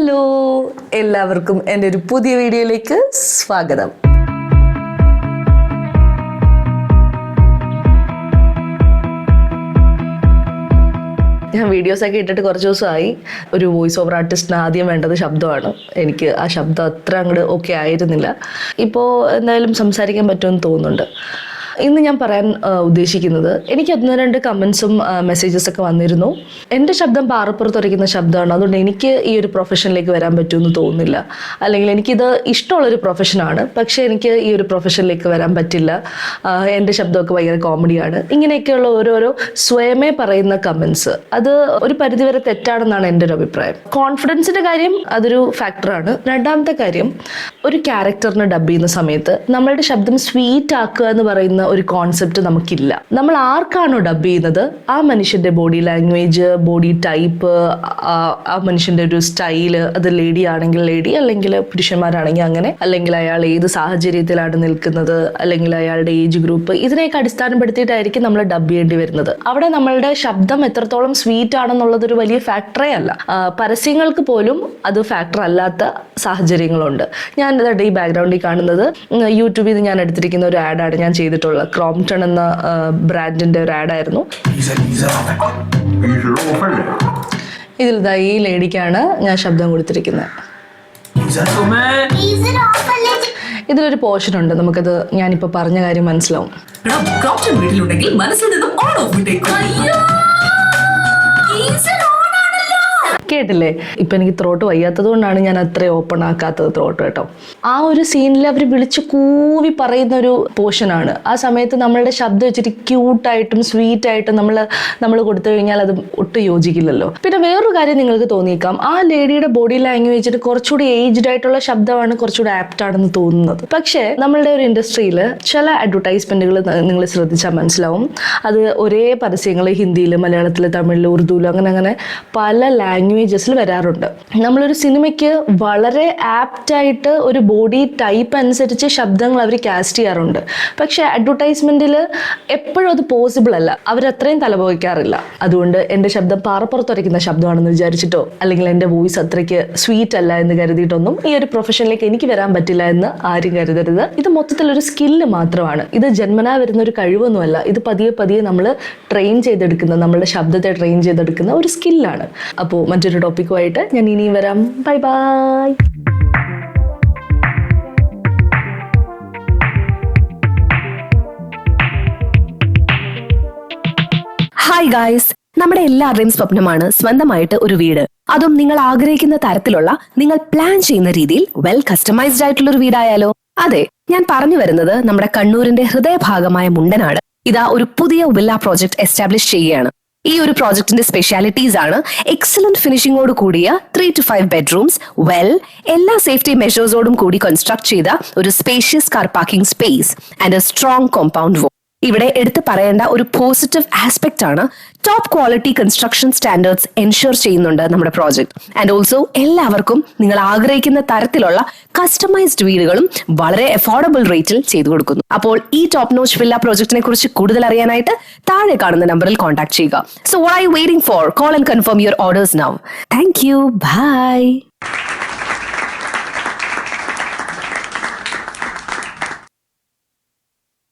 Hello, എല്ലാവർക്കും എൻ്റെ ഒരു പുതിയ വീഡിയോയിലേക്ക് സ്വാഗതം. ഞാൻ വീഡിയോസൊക്കെ ഇട്ടിട്ട് കുറച്ച് ദിവസമായി. ഒരു വോയിസ് ഓവർ ആർട്ടിസ്റ്റിന് ആദ്യം വേണ്ടത് ശബ്ദമാണ്. എനിക്ക് ആ ശബ്ദം അത്ര അങ്ങോട്ട് ഓക്കെ ആയിരുന്നില്ല. ഇപ്പോൾ എന്തായാലും സംസാരിക്കാൻ പറ്റുമെന്ന് തോന്നുന്നുണ്ട്. ഇന്ന് ഞാൻ പറയാൻ ഉദ്ദേശിക്കുന്നത്, എനിക്ക് 1-2 കമൻസും മെസ്സേജസൊക്കെ വന്നിരുന്നു. എൻ്റെ ശബ്ദം പാറപ്പുറത്തുരയ്ക്കുന്ന ശബ്ദമാണ്, അതുകൊണ്ട് എനിക്ക് ഈ ഒരു പ്രൊഫഷനിലേക്ക് വരാൻ പറ്റുമെന്ന് തോന്നുന്നില്ല, അല്ലെങ്കിൽ എനിക്കിത് ഇഷ്ടമുള്ളൊരു പ്രൊഫഷനാണ്, പക്ഷേ എനിക്ക് ഈ ഒരു പ്രൊഫഷനിലേക്ക് വരാൻ പറ്റില്ല, എൻ്റെ ശബ്ദമൊക്കെ ഭയങ്കര കോമഡിയാണ്, ഇങ്ങനെയൊക്കെയുള്ള ഓരോരോ സ്വയമേ പറയുന്ന കമൻസ്, അത് ഒരു പരിധിവരെ തെറ്റാണെന്നാണ് എൻ്റെ ഒരു അഭിപ്രായം. കോൺഫിഡൻസിൻ്റെ കാര്യം അതൊരു ഫാക്ടറാണ്. രണ്ടാമത്തെ കാര്യം, ഒരു ക്യാരക്ടറിനെ ഡബ് ചെയ്യുന്ന സമയത്ത് നമ്മളുടെ ശബ്ദം സ്വീറ്റ് ആക്കുക എന്ന് പറയുന്ന ഒരു കോൺസെപ്റ്റ് നമുക്കില്ല. നമ്മൾ ആർക്കാണോ ഡബ് ചെയ്യുന്നത് ആ മനുഷ്യന്റെ ബോഡി ലാംഗ്വേജ്, ബോഡി ടൈപ്പ്, ആ മനുഷ്യന്റെ ഒരു സ്റ്റൈല്, അത് ലേഡി ആണെങ്കിൽ ലേഡി, അല്ലെങ്കിൽ പുരുഷന്മാരാണെങ്കിൽ അങ്ങനെ, അല്ലെങ്കിൽ അയാൾ ഏത് സാഹചര്യത്തിലാണ് നിൽക്കുന്നത്, അല്ലെങ്കിൽ അയാളുടെ ഏജ് ഗ്രൂപ്പ്, ഇതിനെയൊക്കെ അടിസ്ഥാനപ്പെടുത്തിയിട്ടായിരിക്കും നമ്മൾ ഡബ് ചെയ്യേണ്ടി വരുന്നത്. അവിടെ നമ്മളുടെ ശബ്ദം എത്രത്തോളം സ്വീറ്റ് ആണെന്നുള്ളത് ഒരു വലിയ ഫാക്ടറേ അല്ല. പരസ്യങ്ങൾക്ക് പോലും അത് ഫാക്ടർ അല്ലാത്ത സാഹചര്യങ്ങളുണ്ട്. ഞാൻ ഈ ബാക്ക്ഗ്രൗണ്ടിൽ കാണുന്നത് യൂട്യൂബിൽ നിന്ന് ഞാൻ എടുത്തിരിക്കുന്ന ഒരു ആഡാണ് ഞാൻ ചെയ്തിട്ടുള്ളത്. ക്രോംപ്ടൺ എന്ന ബ്രാൻഡിന്റെ ഒരു ആഡായിരുന്നു. ഇതിൽ ഈ ലേഡിക്കാണ് ഞാൻ ശബ്ദം കൊടുത്തിരിക്കുന്നത്. ഇതിലൊരു പോർഷൻ ഉണ്ട്, നമുക്കത് ഞാനിപ്പോ പറഞ്ഞ കാര്യം മനസ്സിലാവും. കേട്ടില്ലേ? ഇപ്പൊ എനിക്ക് ത്രോട്ട് വയ്യാത്തത് കൊണ്ടാണ് ഞാൻ അത്ര ഓപ്പൺ ആക്കാത്തത് ത്രോട്ട് കേട്ടോ. ആ ഒരു സീനിൽ അവർ വിളിച്ച് കൂവി പറയുന്ന ഒരു പോർഷനാണ്. ആ സമയത്ത് നമ്മളുടെ ശബ്ദം വെച്ചിട്ട് ക്യൂട്ടായിട്ടും സ്വീറ്റ് ആയിട്ടും നമ്മൾ കൊടുത്തു കഴിഞ്ഞാൽ അത് ഒട്ടും യോജിക്കില്ലല്ലോ. പിന്നെ വേറൊരു കാര്യം നിങ്ങൾക്ക് തോന്നിയേക്കാം, ആ ലേഡിയുടെ ബോഡി ലാംഗ്വേജിന് കുറച്ചുകൂടി ഏജ്ഡ് ആയിട്ടുള്ള ശബ്ദമാണ് കുറച്ചുകൂടി ആപ്റ്റ് ആണെന്ന് തോന്നുന്നത്. പക്ഷേ നമ്മളുടെ ഒരു ഇൻഡസ്ട്രിയിൽ ചില അഡ്വർടൈസ്മെന്റുകൾ നിങ്ങൾ ശ്രദ്ധിച്ചാൽ മനസ്സിലാവും, അത് ഒരേ പരസ്യങ്ങൾ ഹിന്ദിയിൽ, മലയാളത്തിൽ, തമിഴിൽ, ഉറുദുവിൽ, അങ്ങനെ പല ലാംഗ്വേജസിൽ വരാറുണ്ട്. നമ്മളൊരു സിനിമയ്ക്ക് വളരെ ആപ്റ്റായിട്ട് ഒരു ബോഡി ടൈപ്പ് അനുസരിച്ച് ശബ്ദങ്ങൾ അവർ കാസ്റ്റ് ചെയ്യാറുണ്ട്. പക്ഷെ അഡ്വർടൈസ്മെന്റിൽ എപ്പോഴും അത് പോസിബിൾ അല്ല, അവരത്രയും തലപോയിക്കാറില്ല. അതുകൊണ്ട് എൻ്റെ ശബ്ദം പാറപ്പുറത്തുരയ്ക്കുന്ന ശബ്ദമാണെന്ന് വിചാരിച്ചിട്ടോ, അല്ലെങ്കിൽ എൻ്റെ വോയിസ് അത്രയ്ക്ക് സ്വീറ്റ് അല്ല എന്ന് കരുതിയിട്ടൊന്നും ഈ ഒരു പ്രൊഫഷനിലേക്ക് എനിക്ക് വരാൻ പറ്റില്ല എന്ന് ആരും കരുതരുത്. ഇത് മൊത്തത്തിലൊരു സ്കില്ല് മാത്രമാണ്. ഇത് ജന്മനാ വരുന്ന ഒരു കഴിവൊന്നുമല്ല. ഇത് പതിയെ പതിയെ നമ്മൾ ട്രെയിൻ ചെയ്തെടുക്കുന്ന, നമ്മളുടെ ശബ്ദത്തെ ട്രെയിൻ ചെയ്തെടുക്കുന്ന ഒരു സ്കില്ലാണ്. അപ്പോൾ മറ്റൊരു ടോപ്പിക്കുമായിട്ട് ഞാൻ ഇനിയും വരാം. Bye bye. ഹായ് ഗായ്സ്, നമ്മുടെ എല്ലാവരുടെയും സ്വപ്നമാണ് സ്വന്തമായിട്ട് ഒരു വീട്. അതും നിങ്ങൾ ആഗ്രഹിക്കുന്ന തരത്തിലുള്ള, നിങ്ങൾ പ്ലാൻ ചെയ്യുന്ന രീതിയിൽ വെൽ കസ്റ്റമൈസ്ഡ് ആയിട്ടുള്ള ഒരു വീടായാലോ? അതെ, ഞാൻ പറഞ്ഞു വരുന്നത് നമ്മുടെ കണ്ണൂരിന്റെ ഹൃദയഭാഗമായ മുണ്ടനാട്. ഇതാ ഒരു പുതിയ വില്ല പ്രോജക്ട് എസ്റ്റാബ്ലിഷ് ചെയ്യുകയാണ്. ഈ ഒരു പ്രോജക്ടിന്റെ സ്പെഷ്യാലിറ്റീസ് ആണ് എക്സലന്റ് ഫിനിഷിംഗോട് കൂടിയ 3 to 5 ബെഡ്റൂംസ്, എല്ലാ സേഫ്റ്റി മെഷേഴ്സോടും കൂടി കൺസ്ട്രക്ട് ചെയ്ത ഒരു spacious car parking space and A strong compound wall. ഇവിടെ എടുത്തു പറയേണ്ട ഒരു പോസിറ്റീവ് ആസ്പെക്ട് ആണ്, top quality construction standards ensure ചെയ്യുന്നുണ്ട് നമ്മുടെ പ്രോജക്ട്. ആൻഡ് ഓൾസോ എല്ലാവർക്കും നിങ്ങൾ ആഗ്രഹിക്കുന്ന തരത്തിലുള്ള കസ്റ്റമൈസ്ഡ് വീടുകളും വളരെ അഫോർഡബിൾ റേറ്റിൽ ചെയ്തു കൊടുക്കുന്നു. അപ്പോൾ ഈ ടോപ്പ് നോച്ച് വില്ല പ്രോജക്റ്റിനെ കുറിച്ച് കൂടുതൽ അറിയാനായിട്ട് താഴെ കാണുന്ന നമ്പറിൽ കോൺടാക്ട് ചെയ്യുക. So what are you waiting for? Call and confirm your orders now. Thank you. By.